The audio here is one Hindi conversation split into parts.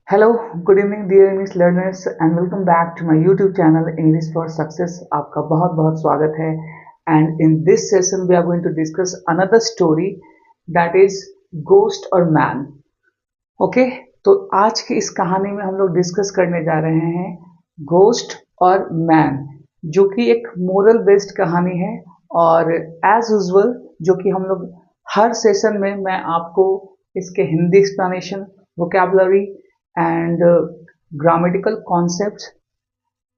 Hello, good evening dear English learners and welcome back to my YouTube channel English for Success. आपका बहुत बहुत स्वागत है and in this session we are going to discuss another story that is Ghost or Man. Okay, तो आज की इस कहानी में हम लोग डिस्कस करने जा रहे हैं Ghost और Man, जो कि एक मोरल बेस्ड कहानी है और एज यूजुअल जो कि हम लोग हर सेशन में मैं आपको इसके Hindi explanation, vocabulary and grammatical concepts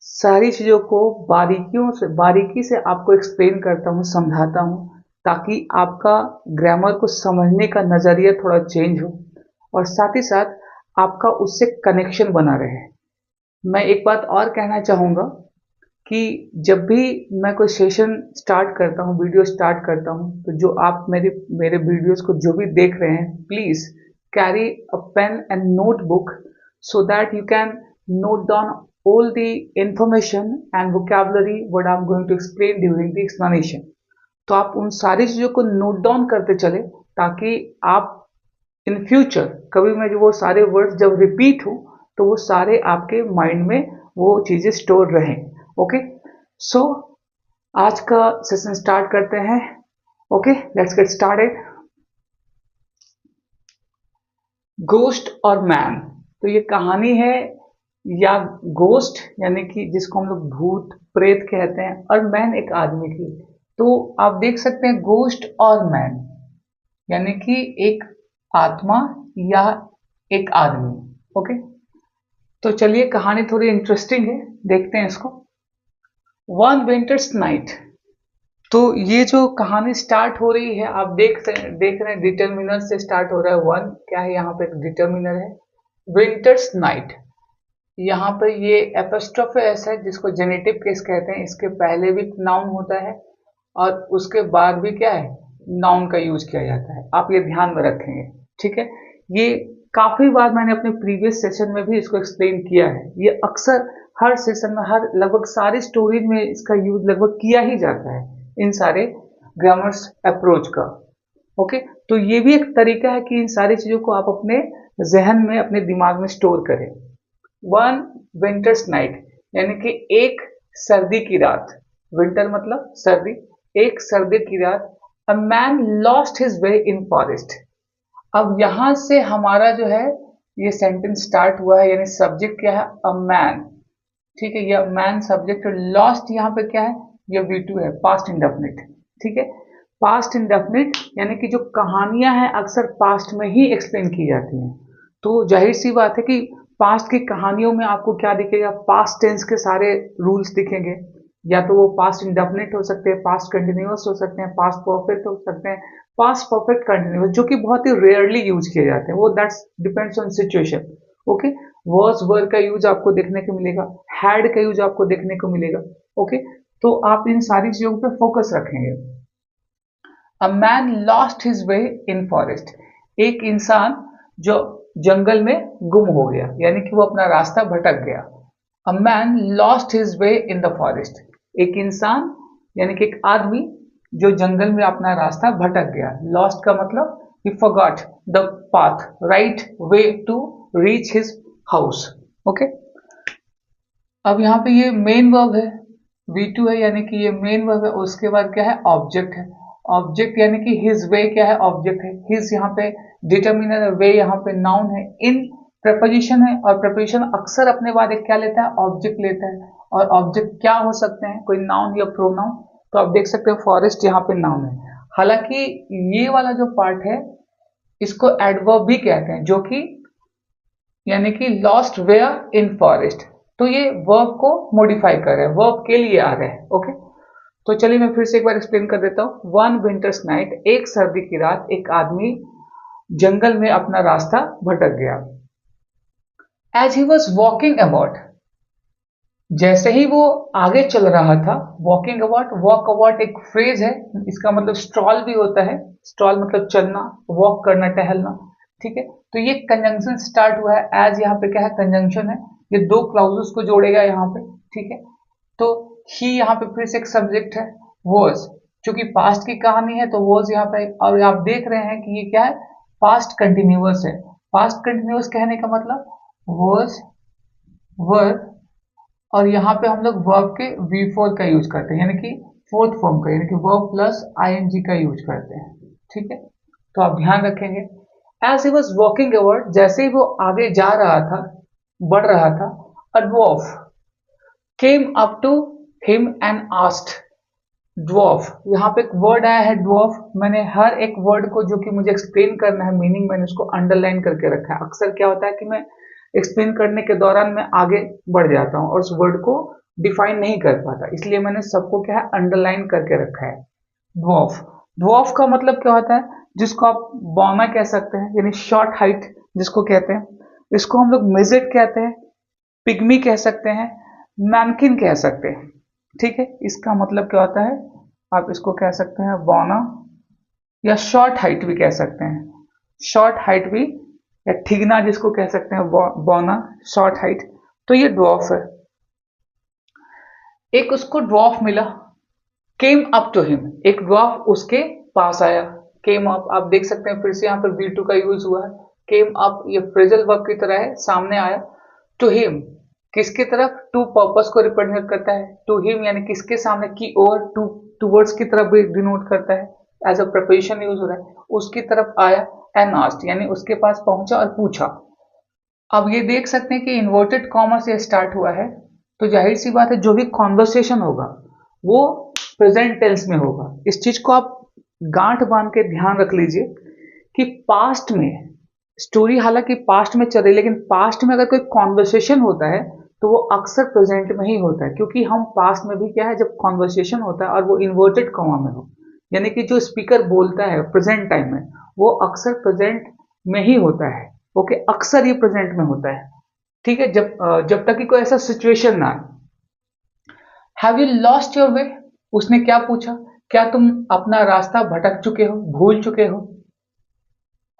सारी चीज़ों को बारीकी से आपको एक्सप्लेन करता हूँ, समझाता हूँ, ताकि आपका ग्रामर को समझने का नज़रिया थोड़ा चेंज हो और साथ ही साथ आपका उससे कनेक्शन बना रहे। मैं एक बात और कहना चाहूँगा कि जब भी मैं कोई सेशन स्टार्ट करता हूँ, वीडियो स्टार्ट करता हूँ, तो जो आप मेरे मेरे वीडियोस को जो भी देख रहे हैं, please carry a pen and notebook so that you can note down all the information and vocabulary what I'm going to explain during the explanation. तो आप उन सारी चीज़ों को नोट डाउन करते चले ताकि आप इन फ्यूचर कभी मैं जो वो सारे वर्ड्स जब रिपीट हो तो वो सारे आपके माइंड में वो चीज़ें स्टोर रहें। ओके, सो आज का सेशन स्टार्ट करते हैं। Okay, let's get started. Ghost और मैन, तो ये कहानी है या गोस्ट यानी कि जिसको हम लोग भूत प्रेत कहते हैं और मैन एक आदमी की। तो आप देख सकते हैं गोस्ट और मैन यानी कि एक आत्मा या एक आदमी। ओके, तो चलिए कहानी थोड़ी इंटरेस्टिंग है, देखते हैं इसको। वन विंटर्स नाइट, तो ये जो कहानी स्टार्ट हो रही है आप देख रहे हैं डिटर्मिनर से स्टार्ट हो रहा है। वन क्या है, यहाँ पे एक डिटर्मिनर है। विंटर्स नाइट, यहाँ पे ये एपोस्ट्रोफे एस है जिसको जेनेटिव केस कहते हैं। इसके पहले भी नाउन होता है और उसके बाद भी क्या है, नाउन का यूज किया जाता है। आप ये ध्यान में रखेंगे, ठीक है। ये काफी बार मैंने अपने प्रीवियस सेशन में भी इसको एक्सप्लेन किया है। ये अक्सर हर सेशन में, हर लगभग सारी स्टोरीज में इसका यूज लगभग किया ही जाता है, इन सारे ग्रामर्स अप्रोच का। ओके, तो ये भी एक तरीका है कि इन सारी चीजों को आप अपने जहन में, अपने दिमाग में स्टोर करें। वन विंटर्स नाइट यानी कि एक सर्दी की रात। विंटर मतलब सर्दी, एक सर्दी की रात। A man lost his way in forest. अब यहां से हमारा जो है ये सेंटेंस स्टार्ट हुआ है, यानी सब्जेक्ट क्या है, अ मैन। ठीक है, ये मैन सब्जेक्ट। लॉस्ट यहाँ पे क्या है, ये V2 है, पास्ट इंडेफिनिट। ठीक है, पास्ट इंडेफिनिट यानी कि जो कहानियां हैं अक्सर पास्ट में ही एक्सप्लेन की जाती हैं। तो जाहिर सी बात है कि पास्ट की कहानियों में आपको क्या दिखेगा, पास्ट टेंस के सारे रूल्स दिखेंगे। या तो वो पास्ट इंडेफिनिट हो सकते हैं, पास्ट कंटिन्यूअस हो सकते हैं, पास्ट परफेक्ट हो सकते हैं, पास्ट परफेक्ट कंटिन्यूअस, जो कि बहुत ही रेयरली यूज किए जाते हैं। वो that's depends on situation. Okay, वर्स वर का यूज आपको देखने को मिलेगा, हैड का यूज आपको देखने को मिलेगा। ओके, तो आप इन सारी चीजों पे फोकस रखेंगे। A man lost his way in forest, एक इंसान जो जंगल में गुम हो गया, यानी कि वो अपना रास्ता भटक गया। A man lost his way in the forest, एक इंसान यानी कि एक आदमी जो जंगल में अपना रास्ता भटक गया। लॉस्ट का मतलब he forgot the path, right way to reach his house. Okay, अब यहाँ पे ये मेन वर्ब है, V2 है, यानी कि ये मेन वर्ब है। उसके बाद क्या है, ऑब्जेक्ट है। ऑब्जेक्ट यानी कि हिज वे क्या है, ऑब्जेक्ट है। हिज यहाँ पे डिटर्मिनर है, वे यहाँ पे नाउन है। इन प्रपोजिशन है और प्रपोजिशन अक्सर अपने बाद एक क्या लेता है, ऑब्जेक्ट लेता है। और ऑब्जेक्ट क्या हो सकते हैं, कोई नाउन या प्रोनाउन। तो आप देख सकते हैं फॉरेस्ट यहाँ पे नाउन है। हालांकि ये वाला जो पार्ट है इसको एडवर्ब भी कहते हैं, जो कि यानी कि लॉस्ट वेयर इन फॉरेस्ट। तो ये वर्ब को मॉडिफाई कर रहे हैं, वर्ब के लिए आ रहे हैं। ओके, तो चलिए मैं फिर से एक बार एक्सप्लेन कर देता हूँ। वन विंटर्स नाइट, एक सर्दी की रात, एक आदमी जंगल में अपना रास्ता भटक गया। As he was walking about, जैसे ही वो आगे चल रहा था, वॉकिंग अबाउट, वॉक अबाउट एक फ्रेज है, इसका मतलब स्ट्रॉल भी होता है। स्ट्रॉल मतलब चलना, वॉक करना, टहलना। ठीक है, तो ये कंजंक्शन स्टार्ट हुआ है। एज यहाँ पे क्या है, कंजंक्शन है, ये दो क्लाउजेस को जोड़ेगा यहाँ पे। ठीक है, तो ही यहाँ पे फिर से एक सब्जेक्ट है। वॉज, चूंकि पास्ट की कहानी है तो वॉज यहाँ पे। और आप देख रहे हैं कि ये क्या है, पास्ट कंटिन्यूअस है। पास्ट कंटिन्यूअस कहने का मतलब was, were, और यहाँ पे हम लोग वर्ब के V4 का यूज करते हैं, यानी कि फोर्थ फॉर्म का, यानी कि वर्ब प्लस ing का यूज करते हैं। ठीक है, तो आप ध्यान रखेंगे। As he was walking award, जैसे ही वो आगे जा रहा था, बढ़ रहा था, a dwarf came up to him and asked. Dwarf, यहाँ पे एक वर्ड आया है ड्वार्फ, मैंने हर एक वर्ड को जो कि मुझे एक्सप्लेन करना है मीनिंग, मैंने उसको अंडरलाइन करके रखा है। अक्सर क्या होता है कि मैं एक्सप्लेन करने के दौरान मैं आगे बढ़ जाता हूँ और उस वर्ड को डिफाइन नहीं कर पाता, इसलिए मैंने सबको क्या है अंडरलाइन करके रखा है। ड्वार्फ, ड्वार्फ का मतलब क्या होता है, जिसको आप बौना कह सकते हैं, यानी शॉर्ट हाइट जिसको कहते हैं, इसको हम लोग मिजेट कहते हैं, पिग्मी कह सकते हैं, मैनकिन कह सकते हैं। ठीक है, इसका मतलब क्या होता है, आप इसको कह सकते हैं बौना, या शॉर्ट हाइट भी कह सकते हैं, शॉर्ट हाइट भी, या ठिगना जिसको कह सकते हैं, बौना, शॉर्ट हाइट। तो ये ड्वार्फ है। एक उसको ड्वार्फ मिला, केम अप टू हिम, एक ड्वार्फ उसके पास आया। केम अप आप देख सकते हैं, फिर से यहाँ पर V2 का यूज हुआ है। केम अप ये फ्रेजल वर्ब की तरह है, सामने आया। टू हिम, किसकी तरफ, टू पर्पस को रिप्रेजेंट करता है, टू हिम यानी किसके सामने, की ओर, टू टूवर्ड्स की तरफ भी डिनोट करता है, एज अ प्रिपरेशन यूज हो रहा है। उसकी तरफ आया, एंड आस्क्ड यानी उसके पास पहुंचा और पूछा। अब ये देख सकते हैं कि इन्वर्टेड कॉमा से स्टार्ट हुआ है, तो जाहिर सी बात है जो भी कॉन्वर्सेशन होगा वो प्रेजेंट टेंस में होगा। इस चीज को आप गांठ बांध के ध्यान रख लीजिए कि पास्ट में, स्टोरी हालांकि पास्ट में चल रही, लेकिन पास्ट में अगर कोई कॉन्वर्सेशन होता है तो वो अक्सर प्रेजेंट में ही होता है, क्योंकि हम पास्ट में भी क्या है, जब कॉन्वर्सेशन होता है और वो इन्वर्टेड कॉमा में हो, यानी कि जो स्पीकर बोलता है प्रेजेंट टाइम में, वो अक्सर प्रेजेंट में ही होता है। ओके, अक्सर ये प्रेजेंट में होता है। ठीक है, जब तक कि कोई ऐसा सिचुएशन ना आए। Have you lost your way, उसने क्या पूछा, क्या तुम अपना रास्ता भटक चुके हो, भूल चुके हो।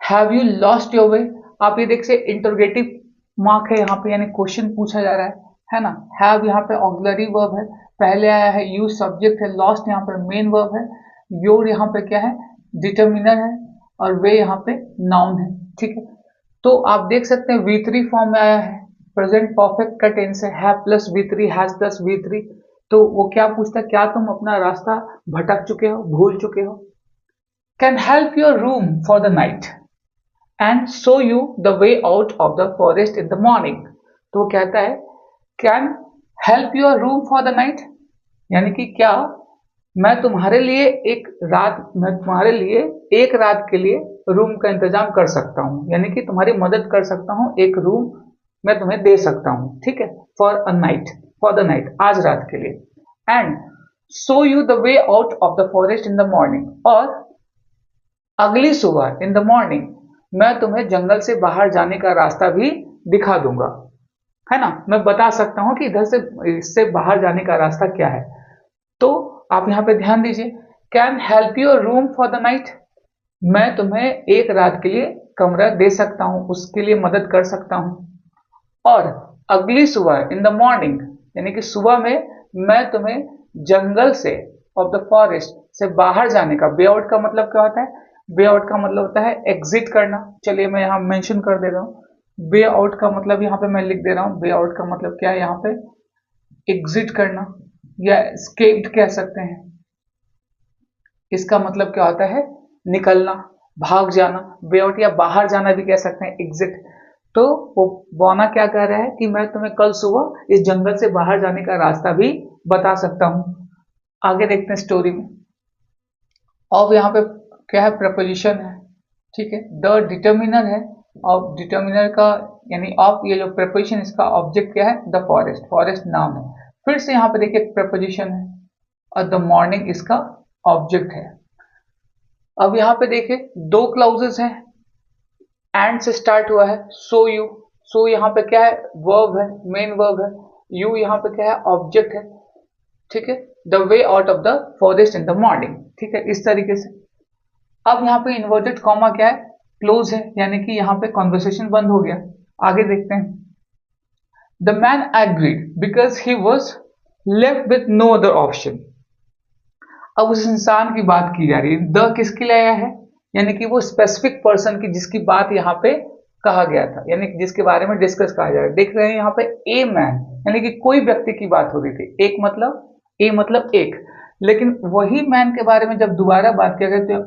Have you lost your way, आप ये देख से इंटरोगेटिव मार्क है यहाँ पे, यानी क्वेश्चन पूछा जा रहा है ना। हैव यहाँ पे ऑक्सिलरी वर्ब है, पहले आया है, यू सब्जेक्ट है, लॉस्ट यहाँ पे मेन वर्ब है, योर यहाँ पे क्या है, डिटर्मिनर है, और वे यहाँ पे नाउन है। ठीक है, तो आप देख सकते हैं V3 फॉर्म में आया है, प्रेजेंट परफेक्ट का टेंस है, have plus V3, has plus V3। तो वो क्या पूछता है, क्या तुम अपना रास्ता भटक चुके हो, भूल चुके हो। Can help your room for the night and show you the way out of the forest in the morning. तो वो कहता है can help your room for the night, यानी कि क्या मैं तुम्हारे लिए एक रात के लिए रूम का इंतजाम कर सकता हूँ, यानी कि तुम्हारी मदद कर सकता हूँ, एक रूम मैं तुम्हें दे सकता हूँ। ठीक है, for a night, for the night, आज रात के लिए। And show you the way out of the forest in the morning, और अगली सुबह इन द मॉर्निंग मैं तुम्हें जंगल से बाहर जाने का रास्ता भी दिखा दूंगा, है ना। मैं बता सकता हूँ कि इधर से इससे बाहर जाने का रास्ता क्या है। तो आप यहाँ पे ध्यान दीजिए, can help your room for the night, मैं तुम्हें एक रात के लिए कमरा दे सकता हूँ, उसके लिए मदद कर सकता हूँ। और अगली सुबह इन द मॉर्निंग, यानी कि सुबह में मैं तुम्हें जंगल से, ऑफ द फॉरेस्ट से बाहर जाने का, वे आउट का मतलब क्या होता है, वे आउट का मतलब होता है एग्जिट करना। चलिए मैं यहाँ मेंशन कर दे रहा हूँ, वे आउट का मतलब यहाँ पे मैं लिख दे रहा हूँ, वे आउट का मतलब क्या है, यहाँ पे एग्जिट करना, या एस्केप्ड कह सकते हैं। इसका मतलब क्या होता है, निकलना, भाग जाना, वे आउट, या बाहर जाना भी कह सकते हैं, एग्जिट। तो वो बौना क्या कह रहा है कि मैं तुम्हें कल सुबह इस जंगल से बाहर जाने का रास्ता भी बता सकता हूं। आगे देखते हैं स्टोरी में। अब यहाँ पे क्या है, प्रपोजिशन है। ठीक है, द डिटर्मिनर है, और डिटर्मिनर का यानी ऑफ, ये जो प्रपोजिशन इसका ऑब्जेक्ट क्या है, द फॉरेस्ट, फॉरेस्ट नाम है। फिर से यहाँ पे देखिए प्रपोजिशन है, और द मॉर्निंग इसका ऑब्जेक्ट है। अब यहाँ पे देखिए दो क्लाउजेस हैं, एंड से स्टार्ट हुआ है, सो यू, सो यहाँ पे क्या है, वर्ब है, मेन वर्ब है, यू यहाँ पे क्या है, ऑब्जेक्ट है। ठीक है, the way out of the forest in the morning. ठीक है, इस तरीके से। अब यहाँ पे इन्वर्टेड कॉमा क्या है, क्लोज है, यानी कि यहाँ पे कॉन्वर्सेशन बंद हो गया। आगे देखते हैं, the man agreed because he was left with no other option. अब उस इंसान की बात की जा रही है, द किसके लिए आया है, यानी कि वो स्पेसिफिक पर्सन की जिसकी बात यहाँ पे कहा गया था, यानी कि जिसके बारे में डिस्कस कहा जा रहा है। देख रहे हैं यहाँ पे ए मैन, यानी कि कोई व्यक्ति की बात हो रही थी। एक मतलब ए मतलब एक, लेकिन वही मैन के बारे में जब दोबारा बात किया गया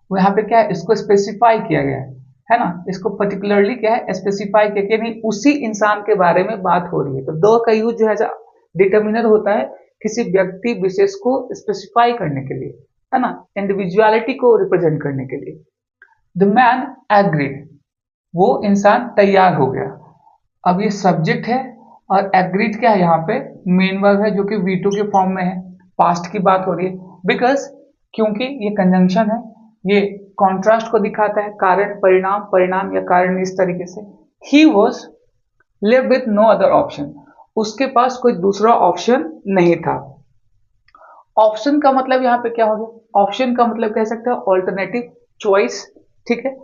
तो यहाँ पे क्या है, इसको स्पेसिफाई किया गया है ना, इसको पर्टिकुलरली क्या है स्पेसिफाई किया, यानी उसी इंसान के बारे में बात हो रही है। तो द का यूज जो है डिटर्मिनर होता है किसी व्यक्ति विशेष को स्पेसिफाई करने के लिए, है ना, इंडिविजुअलिटी को रिप्रेजेंट करने के लिए। द मैन एग्रीड, वो इंसान तैयार हो गया। अब ये सब्जेक्ट है और एग्रीड क्या है, यहाँ पे मेन वर्ब है जो कि V2 के फॉर्म में है, पास्ट की बात हो रही है। बिकॉज, क्योंकि ये कंजंक्शन है, ये कॉन्ट्रास्ट को दिखाता है, कारण परिणाम, परिणाम या कारण, इस तरीके से। He was live with no other option, उसके पास कोई दूसरा ऑप्शन नहीं था। ऑप्शन का मतलब यहाँ पे क्या हो गया, ऑप्शन का मतलब कह सकते हैं ऑल्टरनेटिव चॉइस, ठीक है।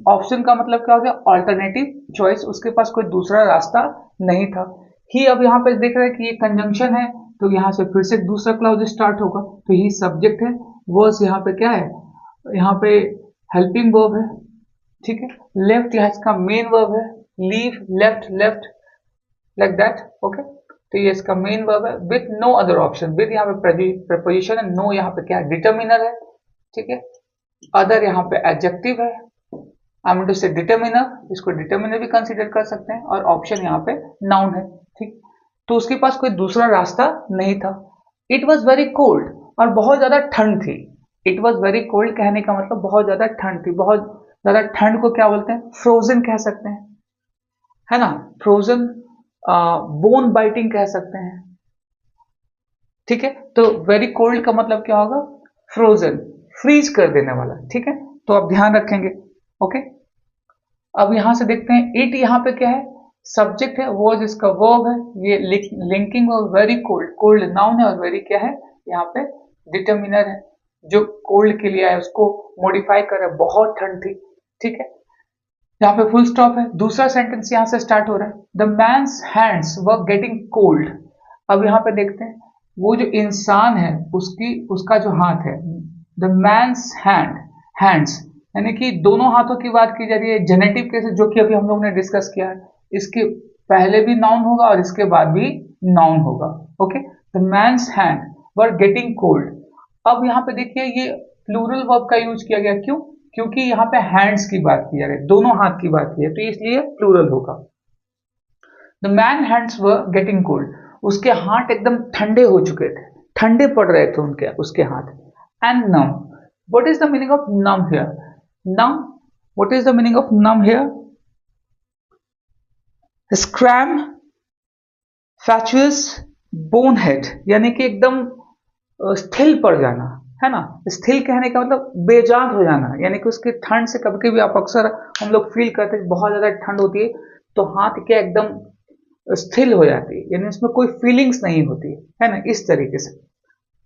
ऑप्शन का मतलब क्या हो गया, ऑल्टरनेटिव चॉइस, उसके पास कोई दूसरा रास्ता नहीं था। ही, अब यहाँ पे देख रहे हैं कि ये कंजंक्शन है, तो यहाँ से फिर से दूसरा क्लॉज स्टार्ट होगा, तो ही सब्जेक्ट है, वर्स यहाँ पे क्या है, यहाँ पे हेल्पिंग वर्ब है, ठीक है। लेफ्ट यहाँ इसका मेन वर्ब है, leave, left, left, like that, okay. तो ये इसका मेन वर्ब है with no other option, with यहाँ पे प्रपोजिशन है, नो यहाँ पे क्या है, डिटर्मिनर है, ठीक है। अदर यहाँ पे एडजेक्टिव है, आई मीन टू से डिटर्मिनर, इसको डिटर्मिनर भी कंसीडर कर सकते हैं, और ऑप्शन यहाँ पे नाउन है, ठीक। तो उसके पास कोई दूसरा रास्ता नहीं था। इट वॉज वेरी कोल्ड, और बहुत ज्यादा ठंड थी। इट वॉज वेरी कोल्ड कहने का मतलब बहुत ज्यादा ठंड थी। बहुत ज्यादा ठंड को क्या बोलते हैं, फ्रोजन कह सकते हैं, है ना, फ्रोजन, बोन बाइटिंग कह सकते हैं, ठीक है। तो वेरी कोल्ड का मतलब क्या होगा, फ्रोजन, फ्रीज कर देने वाला, ठीक है। तो आप ध्यान रखेंगे, ओके। अब यहां से देखते हैं, इट यहाँ पे क्या है, सब्जेक्ट है, वॉज इसका वर्ब है, ये linking verb, very cold, cold noun है, और वेरी क्या है यहाँ पे डिटर्मिनर है, जो कोल्ड के लिए है उसको मॉडिफाई कर रहा है, बहुत ठंड थी, ठीक है। यहाँ पे फुल स्टॉप है। दूसरा सेंटेंस यहाँ से स्टार्ट हो रहा है, the man's hands were getting cold. अब यहाँ पे देखते हैं, वो जो इंसान है उसका जो हाथ है, द मैन्स हैंड्स, यानी कि दोनों हाथों की बात की जा रही है, जेनेटिव केसेस, जो कि अभी हम लोग ने डिस्कस किया है। इसके पहले भी नाउन होगा और इसके बाद भी नाउन होगा, okay. The man's hand were getting cold. अब यहाँ पे देखिए, ये प्लूरल वर्ब का यूज किया गया, क्यों, क्योंकि यहाँ पे हैंड्स की बात की जा रही है, दोनों हाथ की बात की है, तो इसलिए प्लूरल होगा। The man hands were getting cold, उसके हाथ एकदम ठंडे हो चुके थे, ठंडे पड़ रहे थे उसके हाथ। And numb, what is the meaning of numb here, numb, what is the meaning of numb here, scram, fatuous, bonehead, यानी कि एकदम स्थिल पड़ जाना, है ना। स्थिल कहने का मतलब बेजान हो जाना, यानी कि उसकी ठंड से कभी कभी आप अक्सर हम लोग फील करते हैं, बहुत ज्यादा ठंड होती है तो हाथ क्या एकदम स्थिल हो जाती है, यानी उसमें कोई फीलिंग्स नहीं होती है ना, इस तरीके से।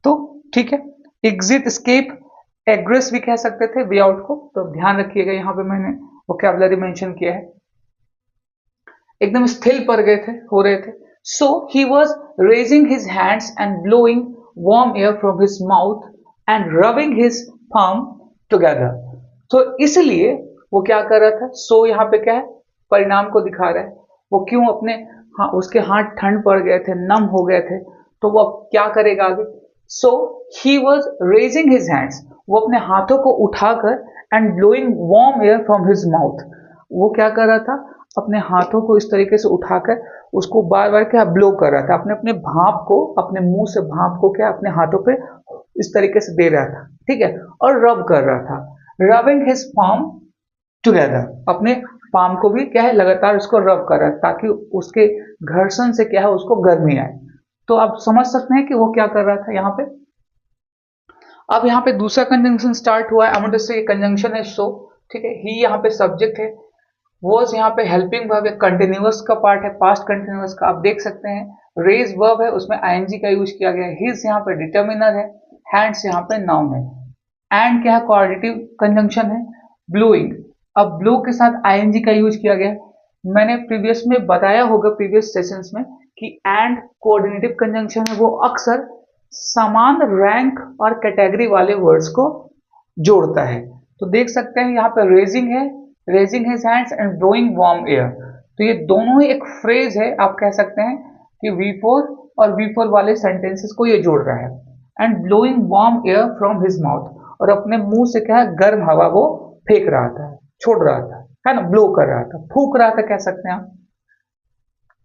तो ठीक है, एग्जिट, स्केप, एग्रेस भी कह सकते थे वे आउट को, तो ध्यान रखिएगा, यहाँ पे मैंने वोकैबुलरी मेंशन किया है। एकदम स्थिल पड़ गए थे, हो रहे थे। So he was raising his hands and blowing warm air from his mouth and rubbing his palm together. तो इसलिए वो क्या कर रहा था, सो यहाँ पे क्या है, परिणाम को दिखा रहा है, वो क्यों अपने, हाँ, उसके हाथ ठंड पड़ गए थे, नम हो गए थे, तो वो क्या करेगा आगे। So he was raising his hands, वो अपने हाथों को उठाकर, and blowing warm air from his mouth, वो क्या कर रहा था, अपने हाथों को इस तरीके से उठाकर उसको बार बार क्या ब्लो कर रहा था, अपने अपने भाप को, अपने मुंह से भाप को क्या अपने हाथों पे इस तरीके से दे रहा था, ठीक है, और रब कर रहा था, रबिंग हिज पाम टुगेदर, अपने पाम को भी क्या है लगातार उसको रब कर रहा है, ताकि उसके घर्षण से क्या है उसको गर्मी आए। तो आप समझ सकते हैं कि वो क्या कर रहा था यहाँ पे। अब यहाँ पे दूसरा कंजंक्शन स्टार्ट हुआ है, अमर से कंजंक्शन है सो, ठीक है, ही यहाँ पे सब्जेक्ट है, वॉज यहाँ पे हेल्पिंग वर्ब है, कंटिन्यूअस का पार्ट है, पास्ट कंटिन्यूअस का, आप देख सकते हैं। रेज वर्ब है, उसमें आईएनजी का यूज किया गया है, हिज यहाँ पे डिटर्मिनर है, हैंड्स यहाँ पे नाउन है, एंड क्या है कोऑर्डिनेटिव कंजंक्शन है, ब्लोइंग, अब ब्लो के साथ आईएनजी का यूज किया गया है। मैंने प्रीवियस में बताया होगा, प्रीवियस सेशंस में, कि एंड कोऑर्डिनेटिव कंजंक्शन है वो अक्सर समान रैंक और कैटेगरी वाले वर्ड्स को जोड़ता है। तो देख सकते हैं यहाँ पे रेजिंग है, raising his hands and blowing warm air. तो ये दोनों ही एक फ्रेज है, आप कह सकते हैं कि V4 और V4 वाले सेंटेंसेस को ये जोड़ रहा है। And blowing warm air from his mouth, और अपने मुंह से क्या है, गर्म हवा वो फेंक रहा था, छोड़ रहा था, है ना, ब्लो कर रहा था, फूक रहा था कह सकते हैं आप।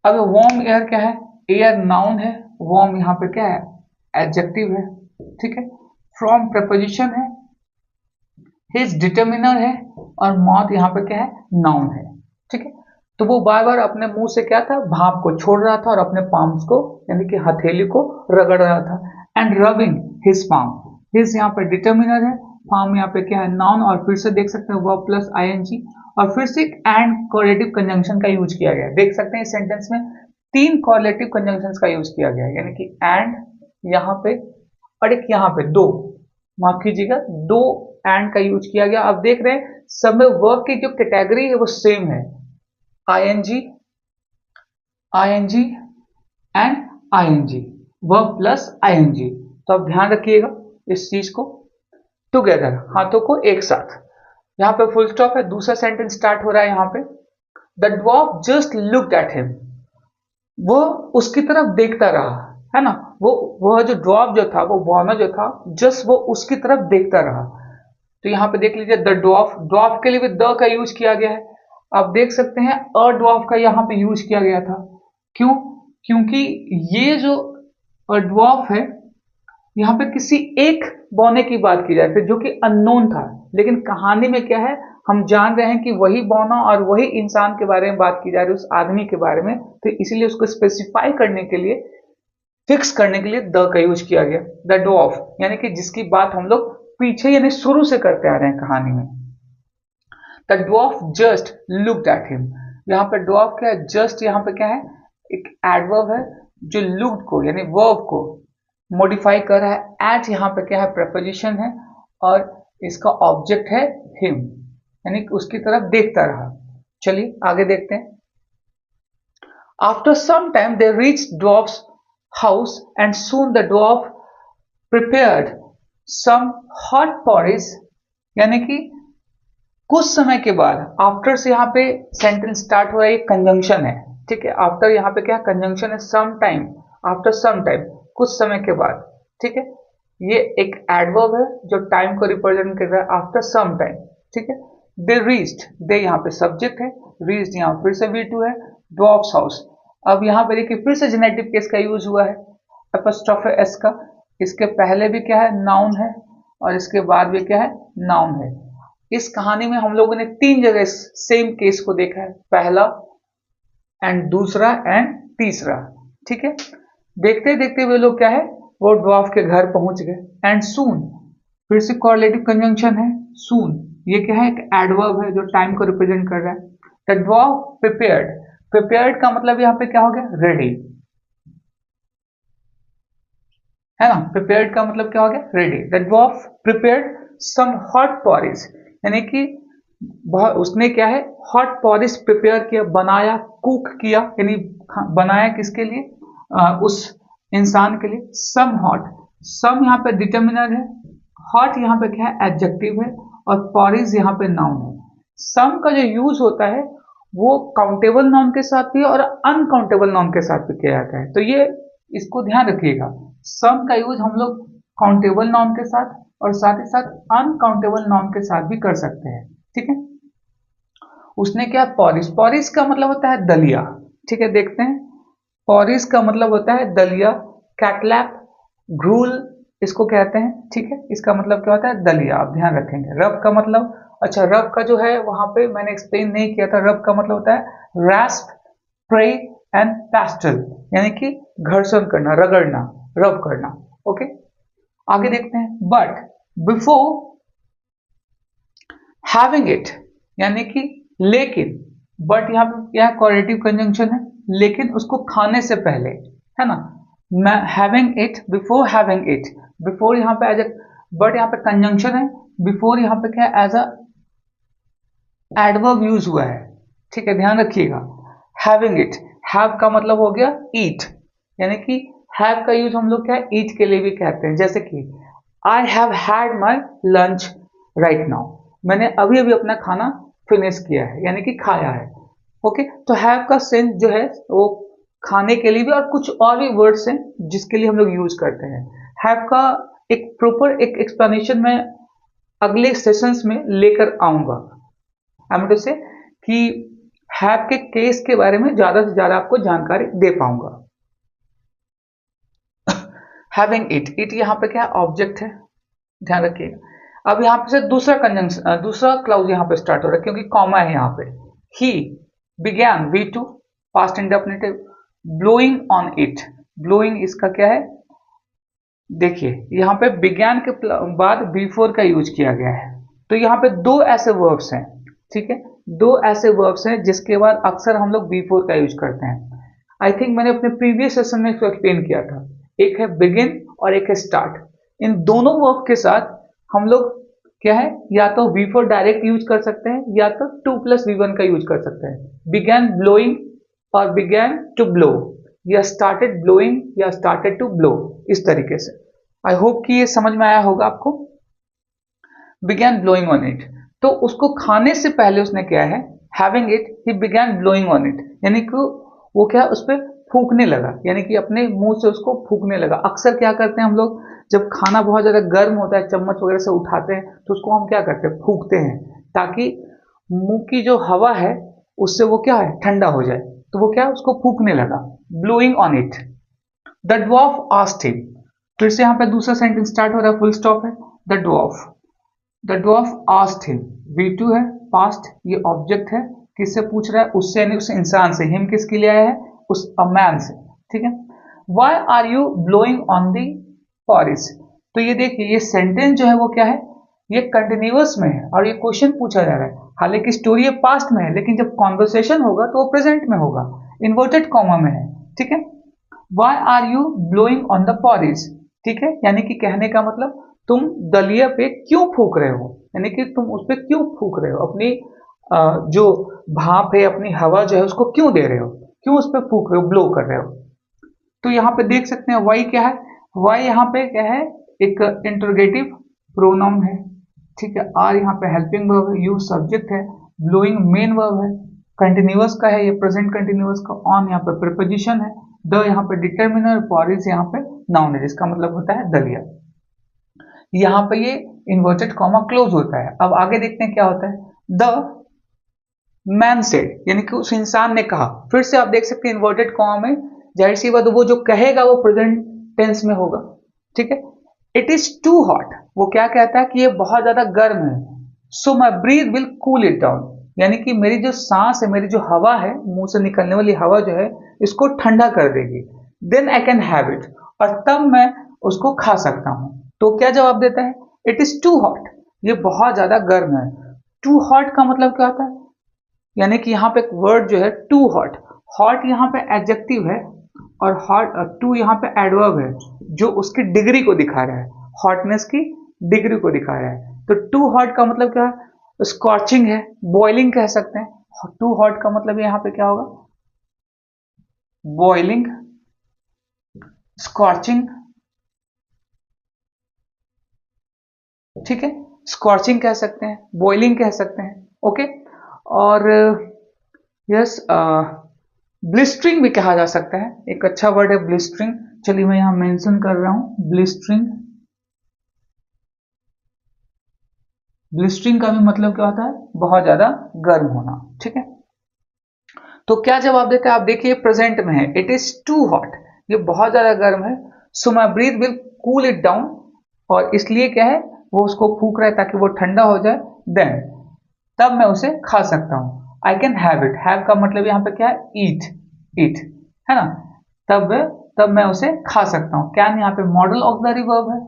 अब वार्म एयर क्या है, एयर नाउन है, वार्म यहाँ पे क्या है, एडजेक्टिव है, ठीक है। फ्रॉम प्रपोजिशन है, हिज डिटर्मिनर है, और माउथ यहाँ पे क्या है, नाउन है, ठीक है। तो वो बार बार अपने मुंह से क्या था, भाप को छोड़ रहा था और अपने पाम्स को यानी कि हथेली को रगड़ रहा था। And rubbing his palm, his यहाँ पे डिटर्मिनर है, पाम यहाँ पे क्या है, नाउन, और फिर से देख सकते हैं वर्ब प्लस आईएनजी, और फिर से एंड कोरिलेटिव कंजंक्शन का यूज किया गया है। देख सकते हैं इस सेंटेंस में 3 कोरिलेटिव कंजंक्शंस का यूज किया गया है, यानी कि एंड यहाँ पे और एक यहाँ पे 2, माफ कीजिएगा 2 एंड का यूज किया गया। आप देख रहे हैं सब में वर्ब की जो कैटेगरी है वो सेम है, ING, ING and ING, verb plus ING. तो आप ध्यान रखिएगा इस चीज को, टुगेदर, हाथों को एक साथ। यहाँ पे फुल स्टॉप है, दूसरा सेंटेंस स्टार्ट हो रहा है यहाँ पे, the dwarf just looked at him, वो उसकी तरफ देखता रहा, है ना, वह जो ड्वार्फ जो था, वो बौना जो था, जस्ट वो उसकी तरफ देखता रहा। तो यहाँ पे देख लीजिए द ड्वार्फ, ड्वार्फ के लिए भी द का यूज किया गया है। आप देख सकते हैं अ ड्वार्फ का यहाँ पे यूज किया गया था, क्यों, क्योंकि ये जो ड्वार्फ है यहाँ पे किसी एक बौने की बात की जाए, जो कि अननोन था, लेकिन कहानी में क्या है, हम जान रहे हैं कि वही बौना और वही इंसान के बारे में बात की जा रही है, उस आदमी के बारे में, तो इसलिए उसको स्पेसिफाई करने के लिए, फिक्स करने के लिए द का यूज किया गया, द ड्वार्फ, यानी कि जिसकी बात हम लोग पीछे यानी शुरू से करते आ रहे हैं कहानी में। The dwarf just looked at him, यहाँ पे ड्वार्फ क्या है, जस्ट यहाँ पे क्या है, एक एडवर्ब है जो लुक्ड को यानी वर्ब को मॉडिफाई कर रहा है। एट यहाँ पे क्या है, प्रपोजिशन है, और इसका ऑब्जेक्ट है हिम, यानी कि उसकी तरफ देखता रहा। चलिए आगे देखते हैं। After some time they reach dwarf's house and soon the dwarf prepared some hot porridge, यानी कि कुछ समय के बाद, आफ्टर से यहाँ पे सेंटेंस स्टार्ट हो रहा है, कंजंक्शन है, ठीक है। आफ्टर यहाँ पे क्या कंजंक्शन है, some time, after some time, कुछ समय के बाद, ठीक है। ये एक एडवर्ब है जो टाइम को रिप्रेजेंट कर रहा है, आफ्टर सम टाइम, ठीक है। दे रीच्ड, दे यहाँ पे सब्जेक्ट है, रीच्ड यहाँ फिर से V2 है, ड्वार्फ्स हाउस। अब यहाँ पे देखिए फिर से जेनेटिव केस का यूज हुआ है, एपोस्ट्रोफे एस का, इसके पहले भी क्या है, नाउन है, और इसके बाद भी क्या है, नाउन है। इस कहानी में हम लोगों ने 3 जगह सेम केस को देखा है, पहला एंड दूसरा एंड तीसरा, ठीक है। देखते देखते वे लोग क्या है, वो ड्वार्फ के घर पहुंच गए। एंड सून, फिर से कोरिलेटिव कंजंक्शन है, सून, ये क्या है, एक एडवर्ब है जो टाइम को रिप्रेजेंट कर रहा है। द ड्वार्फ प्रिपेयर्ड, प्रिपेयर्ड का मतलब यहाँ पे क्या हो गया, रेडी, है ना, प्रिपेयर्ड का मतलब क्या हो गया, ready. The dwarf prepared some hot porridge, यानी कि उसने क्या है, हॉट पॉरिज प्रिपेयर किया, बनाया, कुक किया, यानी बनाया किसके लिए, उस इंसान के लिए। सम हॉट, सम यहाँ पे डिटर्मिनर है, हॉट यहाँ पे क्या है, एडजेक्टिव है, और पॉरिज यहाँ पे नाउन है। सम का जो यूज होता है वो काउंटेबल नाउन के साथ भी और अनकाउंटेबल नाउन के साथ भी किया जाता है, तो ये इसको ध्यान रखिएगा। सम का यूज हम लोग काउंटेबल नाउन के साथ और साथ ही साथ अनकाउंटेबल नाउन के साथ भी कर सकते हैं, ठीक है। उसने क्या, पॉरिश, पॉरिश का मतलब होता है दलिया, ठीक है। देखते हैं, पॉरिश का मतलब होता है दलिया, कैटलैप, घ्रूल इसको कहते हैं, ठीक है। इसका मतलब क्या होता है, दलिया, आप ध्यान रखेंगे। रब का मतलब, अच्छा रब का जो है वहां पे मैंने एक्सप्लेन नहीं किया था, रब का मतलब होता है रैस्प, प्रे एंड पेस्टल, यानी कि घर्षण करना, रगड़ना, रब करना, ओके। आगे देखते हैं, बट बिफोर हैविंग इट, यानी कि लेकिन, बट यहाँ पे क्या कोरिलेटिव कंजंक्शन है, लेकिन उसको खाने से पहले, है ना, मैं having it, before having it, before यहाँ पे एज ए, बट यहाँ पे कंजंक्शन है, बिफोर यहाँ पे क्या है, एज अ एडवर्ब यूज हुआ है, ठीक है, ध्यान रखिएगा। हैविंग इट, हैव का मतलब हो गया ईट, यानी कि हैव का यूज हम लोग क्या ईट के लिए भी कहते हैं, जैसे कि I have had my lunch right now, मैंने अभी अभी अपना खाना फिनिश किया है यानी कि खाया है। ओके, तो हैव का सेंस जो है वो खाने के लिए भी और कुछ और भी वर्ड्स हैं जिसके लिए हम लोग यूज करते हैं। हैव का एक प्रॉपर एक एक्सप्लेनेशन में अगले सेशंस में लेकर आऊंगा। आई एम टू से कि हैव के केस के बारे में ज्यादा से ज्यादा आपको जानकारी दे पाऊंगा। हैविंग इट, इट यहाँ पे क्या ऑब्जेक्ट है, ध्यान रखिएगा। अब यहाँ पे से दूसरा कंजंक्शन, दूसरा क्लाउज यहाँ पे स्टार्ट हो रहा है क्योंकि कॉमा है यहाँ पे। He began V2 past indefinite, blowing on it, blowing इसका क्या है, देखिए यहाँ पे बिगैन के बाद B4 का यूज किया गया है। तो यहाँ पे दो ऐसे वर्ब्स हैं, ठीक है, दो ऐसे वर्ब्स हैं जिसके बाद अक्सर हम लोग B4 का यूज करते हैं। आई थिंक मैंने अपने प्रीवियस सेशन में इसको एक्सप्लेन किया था। एक है बिगिन और एक है स्टार्ट। इन दोनों वर्ब के साथ हम लोग क्या है, या तो V4 डायरेक्ट यूज कर सकते हैं या तो 2+V1 का यूज कर सकते हैं। बिगैन ब्लोइंग और बिगैन टू ब्लो, या स्टार्टेड ब्लोइंग या स्टार्टेड टू ब्लो, इस तरीके से। आई होप कि ये समझ में आया होगा आपको। बिगैन ब्लोइंग ऑन इट, तो उसको खाने से पहले उसने क्या है, having it he began blowing on it, यानी कि वो क्या उस पर फूकने लगा, यानी कि अपने मुंह से उसको फूकने लगा। अक्सर क्या करते हैं हम लोग, जब खाना बहुत ज्यादा गर्म होता है चम्मच वगैरह से उठाते हैं तो उसको हम क्या करते हैं, फूकते हैं, ताकि मुंह की जो हवा है उससे वो क्या है, ठंडा हो जाए। तो वो क्या उसको फूकने लगा, blowing on it. The dwarf asked him, फिर से यहाँ पे दूसरा सेंटेंस स्टार्ट हो रहा है, फुल स्टॉप है। The dwarf asked him, V2 है, पास्ट, ये ऑब्जेक्ट है, किससे पूछ रहा है, उससे, यानी उस इंसान से। हिम किसके लिए आया है, उस मैन से, ठीक है। Why are you blowing on the forest, तो ये देखिए ये सेंटेंस जो है वो क्या है, ये कंटिन्यूअस में है और ये क्वेश्चन पूछा जा रहा है। हालांकि स्टोरी ये पास्ट में है लेकिन जब कॉन्वर्सेशन होगा तो वो प्रेजेंट में होगा, इन्वर्टेड कॉमा में है, ठीक है। Why are you blowing on the forest, ठीक है, यानी कि कहने का मतलब तुम दलिया पे क्यों फूक रहे हो, यानी कि तुम उस पर क्यों फूक रहे हो, अपनी जो भाप है, अपनी हवा जो है उसको क्यों दे रहे हो, क्यों उस पर फूक रहे हो, ब्लो कर रहे हो। तो यहाँ पे देख सकते हैं वाई क्या है, वाई यहाँ पे क्या है, एक इंटरोगेटिव प्रोनाउन है, ठीक है। आर यहाँ पे हेल्पिंग वर्ब है, यू सब्जेक्ट है, ब्लोइंग मेन वर्ब है, कंटिन्यूअस का है, ये प्रेजेंट कंटिन्यूअस का। ऑन यहाँ पे प्रीपोजिशन है, द यहाँ पे डिटर्मिनर, फॉरेस्ट यहाँ पे नाउन है जिसका मतलब होता है दलिया। यहाँ पे ये इन्वर्टेड कॉमा क्लोज होता है। अब आगे देखते हैं क्या होता है, द मैन सेड, यानी कि उस इंसान ने कहा। फिर से आप देख सकते हैं इन्वर्टेड कॉमा में, जाहिर सी बात वो जो कहेगा वो प्रेजेंट टेंस में होगा, ठीक है। इट इज टू हॉट, वो क्या कहता है कि ये बहुत ज्यादा गर्म है। So my breath will cool it down, यानी कि मेरी जो सांस है, मेरी जो हवा है, मुंह से निकलने वाली हवा जो है इसको ठंडा कर देगी। Then I can have it, और तब मैं उसको खा सकता हूं। तो क्या जवाब देता है, इट इज टू हॉट, ये बहुत ज्यादा गर्म है। टू हॉट का मतलब क्या होता है, यानी कि यहाँ पे एक वर्ड जो है टू हॉट, हॉट यहाँ पे एडजेक्टिव है और हॉट, टू यहाँ पे एडवर्ब है जो उसकी डिग्री को दिखा रहा है, हॉटनेस की डिग्री को दिखा रहा है। तो टू हॉट का मतलब क्या है, स्कॉचिंग है, बॉइलिंग कह सकते हैं। टू हॉट का मतलब यहाँ पे क्या होगा, बॉइलिंग, स्कॉचिंग, ठीक है, स्कॉचिंग कह सकते हैं, बॉइलिंग कह सकते हैं, ओके। और यस, ब्लिस्टरिंग भी कहा जा सकता है, एक अच्छा वर्ड है ब्लिस्टरिंग। चलिए मैं यहां मेंशन कर रहा हूं ब्लिस्टरिंग। ब्लिस्टरिंग का भी मतलब क्या होता है, बहुत ज्यादा गर्म होना, ठीक है। तो क्या जवाब देता है, आप देखिए प्रेजेंट में है, इट इज टू हॉट, ये बहुत ज्यादा गर्म है। So my breath will cool it down, और इसलिए क्या है, वो उसको फूक रहा है ताकि वो ठंडा हो जाए। देन, तब मैं उसे खा सकता हूं। आई कैन हैव इट, हैव का मतलब यहाँ पे क्या है, ईट, ईट है ना। तब तब मैं उसे खा सकता हूं। कैन यहाँ पे मॉडल ऑक्सिलरी वर्ब है,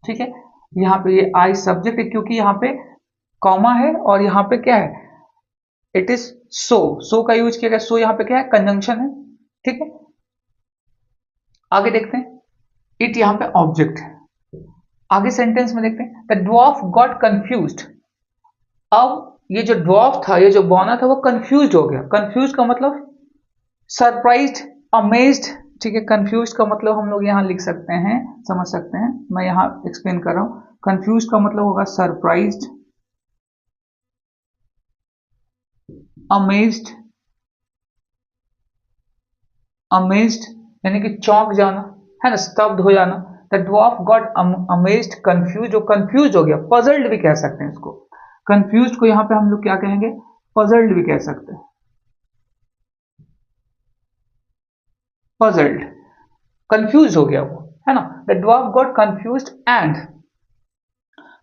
ठीक है। यहाँ पे ये आई सब्जेक्ट है क्योंकि यहाँ पे कॉमा है और यहाँ पे क्या है, इट इज सो, सो का यूज किया गया। सो यहाँ पे क्या है, कंजंक्शन है, ठीक है। आगे देखते हैं, इट यहाँ पे ऑब्जेक्ट है। आगे सेंटेंस में देखते हैं, द ड्वार्फ गॉट कंफ्यूज्ड। अब ये जो ड्वार्फ था, ये जो बौना था, वो कंफ्यूज हो गया। कंफ्यूज का मतलब सरप्राइज्ड, अमेज्ड, ठीक है। कंफ्यूज का मतलब हम लोग यहाँ लिख सकते हैं, समझ सकते हैं, मैं यहाँ एक्सप्लेन कर रहा हूँ। कंफ्यूज का मतलब होगा सरप्राइज्ड, अमेज्ड, अमेज्ड यानी कि चौंक जाना, है ना, स्तब्ध हो जाना। The dwarf got amazed, confuse, जो कंफ्यूज हो गया, पजल्ड भी कह सकते हैं इसको। कंफ्यूज को यहां पे हम लोग क्या कहेंगे, पजल्ड भी कह सकते हैं, पजल्ड, कंफ्यूज हो गया वो, है ना। The dwarf got confuse and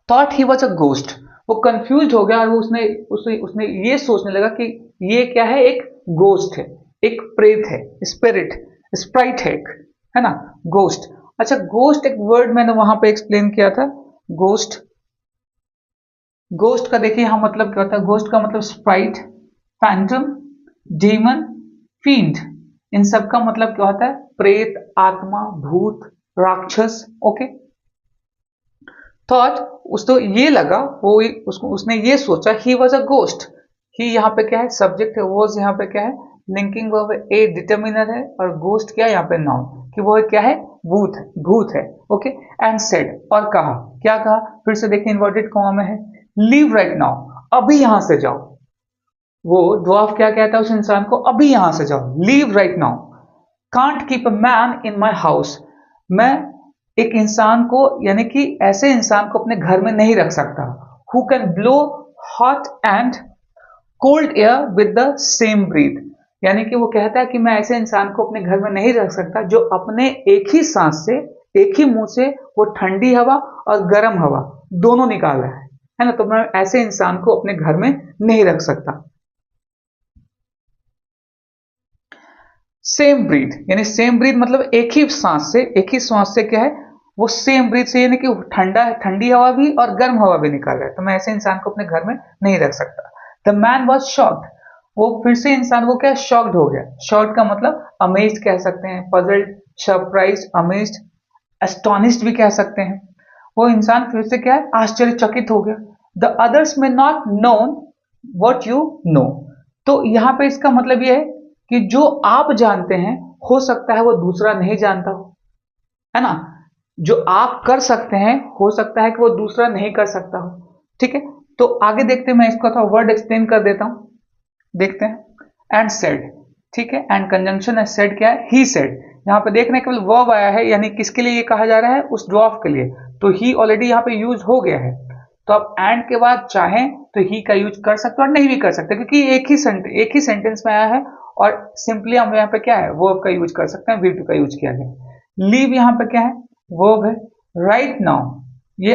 thought he was a ghost, वो कंफ्यूज हो गया और वो उसने उसने उसने ये सोचने लगा कि ये क्या है, एक गोस्ट है, एक प्रेत है, स्पिरिट, स्प्राइट है ना, गोस्ट। अच्छा, गोस्ट एक वर्ड मैंने वहां पे एक्सप्लेन किया था, गोस्ट, गोस्ट का देखिए यहां मतलब क्या होता है, गोस्ट का मतलब स्प्राइट, फैंटम, डीमन, फील्ड, इन सब का मतलब क्या होता है, प्रेत, आत्मा, भूत, राक्षस। ओके, थॉट, उसको ये लगा, वो उसको उसने ये सोचा, ही वॉज अ गोस्ट, ही यहाँ पे क्या है, सब्जेक्ट है, वॉज यहाँ पे क्या है, लिंकिंग वर्ब है, ए डिटर्मिनर है, और गोस्ट क्या है यहाँ पे नाउन, कि वो क्या है, भूत है, भूत है। ओके, एंड सेड, और कहा, क्या कहा, फिर से देखिए इन्वर्टेड कॉमा में है, लीव राइट नाउ, अभी यहां से जाओ। वो ड्वार्फ क्या कहता है उस इंसान को, अभी यहां से जाओ, leave right now. Can't keep a man in my house, मैं एक इंसान को, यानी कि ऐसे इंसान को अपने घर में नहीं रख सकता, who can blow hot and cold air with the same breath, यानी कि वो कहता है कि मैं ऐसे इंसान को अपने घर में नहीं रख सकता जो अपने एक ही सांस से, एक ही मुंह से वो ठंडी हवा और गर्म हवा दोनों निकाल रहा है ना, तो मैं ऐसे इंसान को अपने घर में नहीं रख सकता। सेम ब्रीथ, यानी सेम ब्रीथ मतलब एक ही सांस से, एक ही सांस से क्या है, वो सेम ब्रीथ से, यानी कि ठंडा, ठंडी हवा भी और गर्म हवा भी निकाल रहा है, तो मैं ऐसे इंसान को अपने घर में नहीं रख सकता। द मैन वॉज शॉक्ड, वो फिर से इंसान वो क्या, शॉक्ड हो गया। शॉक्ड का मतलब अमेज्ड कह सकते हैं, पजल्ड, सरप्राइज्ड, अमेज्ड, एस्टोनिश्ड भी कह सकते हैं। वो इंसान फिर से क्या है, आश्चर्यचकित हो गया। द अदर्स में not known what you know, तो यहां पे इसका मतलब ये है कि जो आप जानते हैं, हो सकता है वो दूसरा नहीं जानता हो, है ना, जो आप कर सकते हैं हो सकता है कि वो दूसरा नहीं कर सकता हो। ठीक है, तो आगे देखते हैं, मैं इसका थोड़ा वर्ड एक्सप्लेन कर देता हूं, देखते हैं। एंड सेड, ठीक है, एंड कंजंक्शन है, सेड क्या है, ही सेड, यहां पे देखने केवल वर्ब आया है, यानी किसके लिए ये कहा जा रहा है, उस ड्वार्फ के लिए, तो ही ऑलरेडी यहां पे यूज हो गया है, तो आप एंड के बाद चाहें तो ही का यूज कर सकते हो और नहीं भी कर सकते, क्योंकि एक ही सेंटेंस में आया है, और सिंपली हम यहाँ पे क्या है, वर्ब का यूज कर सकते हैं, वी टू का यूज किया गया। लीव यहाँ पे क्या है, वर्ब है। राइट नाउ ये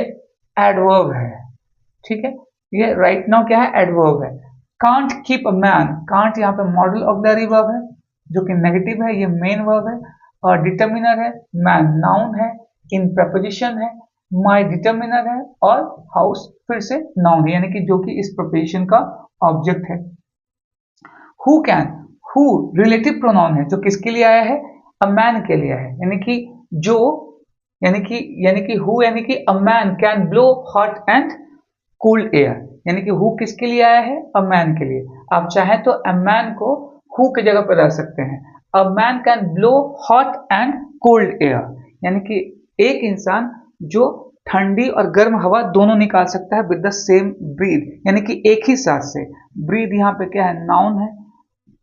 एडवर्ब है, ठीक है, ये राइट नाउ क्या है, एडवर्ब है। Can't keep a man, can't यहाँ पे मॉडल ऑक्सिलरी वर्ब है जो कि नेगेटिव है, ये मेन वर्ब है, और डिटर्मिनर है, मैन नाउन है, इन प्रपोजिशन है, माई डिटर्मिनर है, और हाउस फिर से नाउन है, यानी कि जो कि इस प्रपोजिशन का ऑब्जेक्ट है। Who can, who relative pronoun है, जो किसके लिए आया है, अ मैन के लिए है, यानी कि जो, यानी कि हु, यानी कि a man can blow hot and cooled air, यानी कि हु किसके लिए आया है, अ मैन के लिए। आप चाहें तो अ मैन को हु की जगह पर रख सकते हैं, a man can blow hot and cold air, यानी कि एक इंसान जो ठंडी और गर्म हवा दोनों निकाल सकता है विद द सेम ब्रीथ, यानी कि एक ही सांस से। ब्रीथ यहाँ पे क्या है, नाउन है,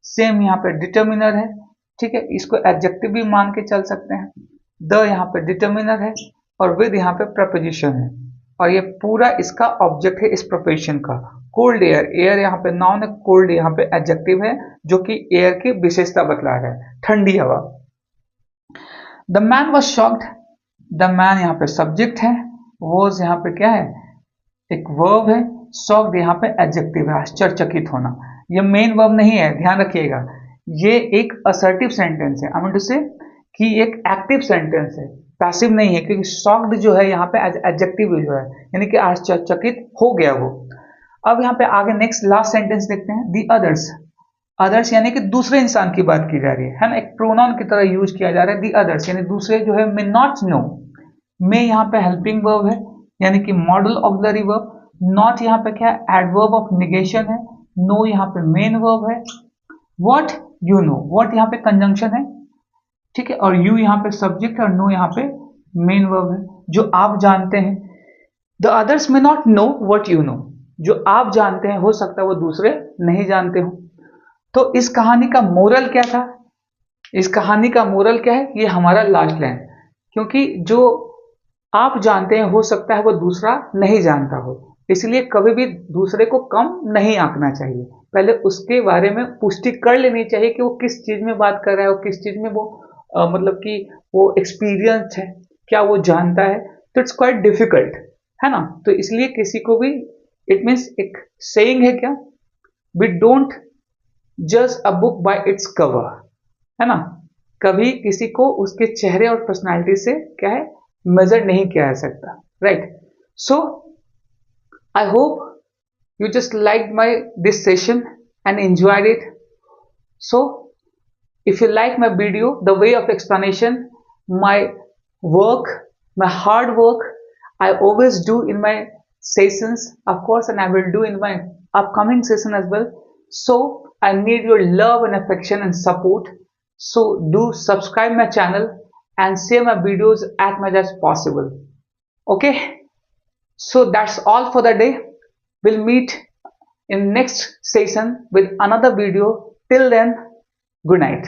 सेम यहाँ पे डिटर्मिनर है, ठीक है, इसको एडजेक्टिव भी मान के चल सकते हैं। द यहाँ पे डिटर्मिनर है, और विद यहाँ पे प्रपोजिशन है, और ये पूरा इसका ऑब्जेक्ट है इस प्रोपोजिशन का। कोल्ड एयर, एयर यहाँ पे नाउन है, कोल्ड यहाँ पे एडजेक्टिव है जो कि एयर की विशेषता बतला रहा है, ठंडी हवा। The man was shocked, the man यहाँ पे सब्जेक्ट है, वॉज यहाँ पे क्या है, एक वर्ब है, शॉक्ड यहाँ पे एडजेक्टिव है, आश्चर्यचकित होना। ये मेन वर्ब नहीं है, ध्यान रखिएगा, ये एक असर्टिव सेंटेंस है, आई मीन टू से कि एक एक्टिव सेंटेंस है, पैसिव नहीं है, क्योंकि शॉक्ड जो है यहाँ पे एडजेक्टिव जो है, यानी कि आश्चर्यचकित हो गया वो। अब यहाँ पे आगे नेक्स्ट लास्ट सेंटेंस देखते हैं, दी अदर्स, अदर्स यानी कि दूसरे इंसान की बात की जा रही है ना, एक प्रोनाउन की तरह यूज किया जा रहा है, दी अदर्स यानी दूसरे जो है, मे नॉट नो, मे यहाँ पे हेल्पिंग वर्ब है, यानी कि मॉडल ऑक्सिलरी वर्ब, नॉट यहाँ पे क्या है, एडवर्ब ऑफ निगेशन है, नो यहाँ पे मेन वर्ब है, व्हाट यू नो, व्हाट यहाँ पे कंजंक्शन है, ठीक है, और यू यहाँ पे सब्जेक्ट और नो यहाँ पे मेन वर्ब है, जो आप जानते हैं। The others may not know what you know, जो आप जानते हैं हो सकता है वो दूसरे नहीं जानते हो। तो इस कहानी का मोरल क्या था? इस कहानी का मोरल क्या है? ये हमारा लास्ट लाइन, क्योंकि जो आप जानते हैं हो सकता है वो दूसरा नहीं जानता हो, इसलिए कभी भी दूसरे को कम नहीं आंकना चाहिए। पहले उसके बारे में पुष्टि कर लेनी चाहिए कि वो किस चीज में बात कर रहा है और किस चीज में वो मतलब कि वो एक्सपीरियंस है, क्या वो जानता है। तो इट्स क्वाइट डिफिकल्ट, है ना। तो इसलिए किसी को भी, इट मीन्स एक सेइंग है क्या, वी डोंट जज a book by its cover, है ना। कभी किसी को उसके चेहरे और पर्सनालिटी से क्या है, मेजर नहीं किया जा सकता, right. So I hope you just liked my this session and enjoyed it. So if you like my video, the way of explanation, my work, my hard work I always do in my sessions, of course, and I will do in my upcoming session as well. So I need your love and affection and support. So do subscribe my channel and share my videos as much as possible. Okay, so that's all for the day. We'll meet in next session with another video. Till then, good night.